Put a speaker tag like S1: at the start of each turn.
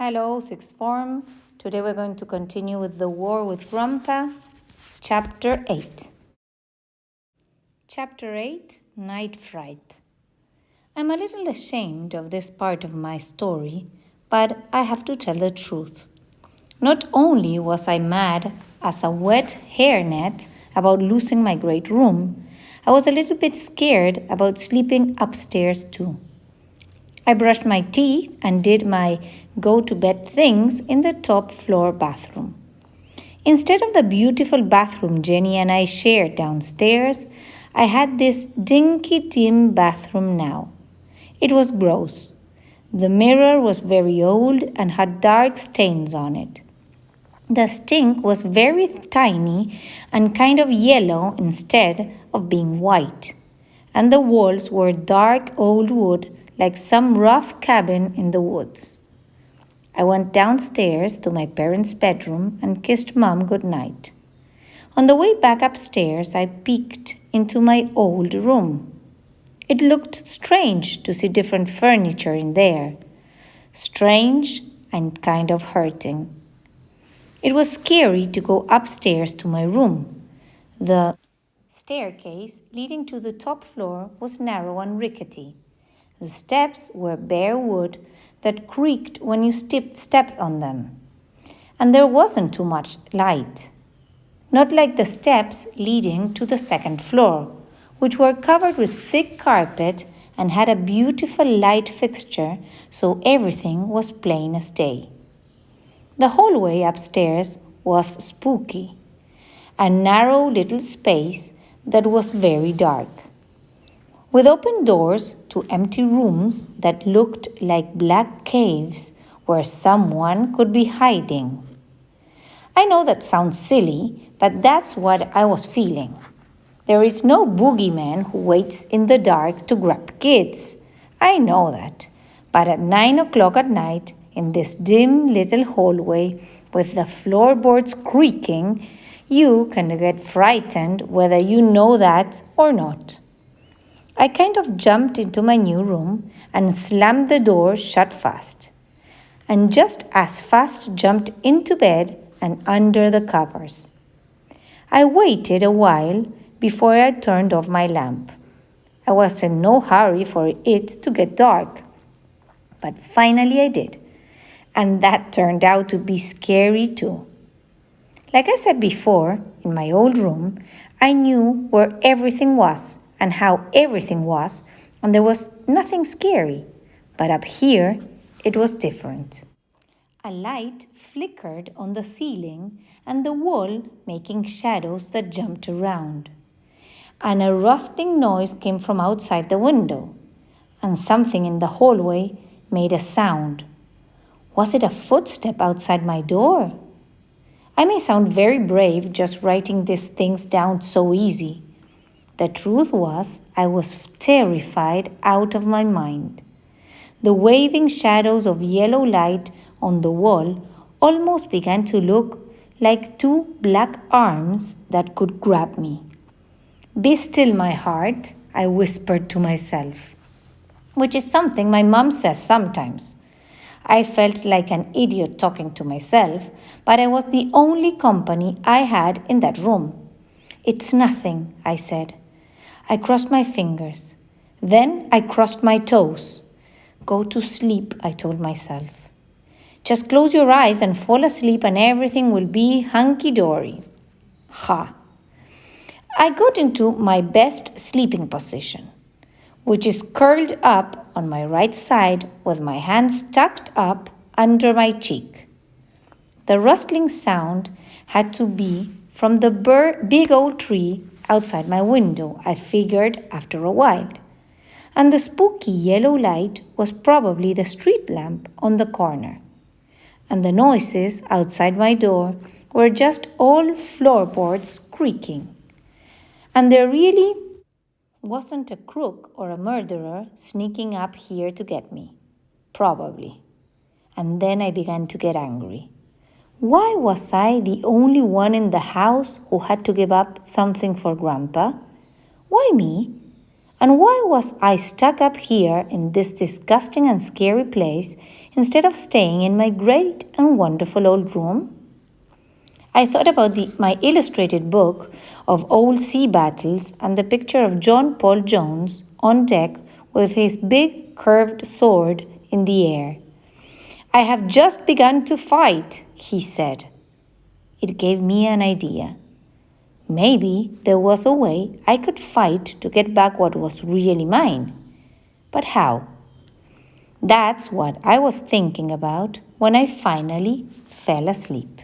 S1: Hello, sixth form. Today we're going to continue with The War with Grandpa, Chapter 8. Chapter 8, Night Fright. I'm a little ashamed of this part of my story, but I have to tell the truth. Not only was I mad as a wet hairnet about losing my great room, I was a little bit scared about sleeping upstairs too. I brushed my teeth and did my go-to-bed things in the top floor bathroom. Instead of the beautiful bathroom Jenny and I shared downstairs, I had this dinky dim bathroom now. It was gross. The mirror was very old and had dark stains on it. The sink was very tiny and kind of yellow instead of being white. And the walls were dark old wood like some rough cabin in the woods. I went downstairs to my parents' bedroom and kissed Mom goodnight. On the way back upstairs, I peeked into my old room. It looked strange to see different furniture in there. Strange and kind of hurting. It was scary to go upstairs to my room. The staircase leading to the top floor was narrow and rickety. The steps were bare wood that creaked when you stepped on them. And there wasn't too much light. Not like the steps leading to the second floor, which were covered with thick carpet and had a beautiful light fixture, so everything was plain as day. The hallway upstairs was spooky, a narrow little space that was very dark, with open doors to empty rooms that looked like black caves where someone could be hiding. I know that sounds silly, but that's what I was feeling. There is no boogeyman who waits in the dark to grab kids. I know that. But at 9 o'clock at night, in this dim little hallway with the floorboards creaking, you can get frightened whether you know that or not. I kind of jumped into my new room and slammed the door shut fast. And just as fast jumped into bed and under the covers. I waited a while before I turned off my lamp. I was in no hurry for it to get dark. But finally I did. And that turned out to be scary too. Like I said before, in my old room, I knew where everything was and how everything was, and there was nothing scary. But up here, it was different. A light flickered on the ceiling and the wall, making shadows that jumped around. And a rustling noise came from outside the window, and something in the hallway made a sound. Was it a footstep outside my door? I may sound very brave just writing these things down so easy. The truth was, I was terrified out of my mind. The waving shadows of yellow light on the wall almost began to look like two black arms that could grab me. Be still, my heart, I whispered to myself, which is something my mom says sometimes. I felt like an idiot talking to myself, but I was the only company I had in that room. It's nothing, I said. I crossed my fingers. Then I crossed my toes. Go to sleep, I told myself. Just close your eyes and fall asleep and everything will be hunky-dory. Ha! I got into my best sleeping position, which is curled up on my right side with my hands tucked up under my cheek. The rustling sound had to be from the big old tree outside my window, I figured after a while. And the spooky yellow light was probably the street lamp on the corner. And the noises outside my door were just all floorboards creaking. And there really wasn't a crook or a murderer sneaking up here to get me. Probably. And then I began to get angry. Why was I the only one in the house who had to give up something for Grandpa? Why me? And why was I stuck up here in this disgusting and scary place instead of staying in my great and wonderful old room? I thought about my illustrated book of old sea battles and the picture of John Paul Jones on deck with his big curved sword in the air. "I have just begun to fight," he said. It gave me an idea. Maybe there was a way I could fight to get back what was really mine. But how? That's what I was thinking about when I finally fell asleep.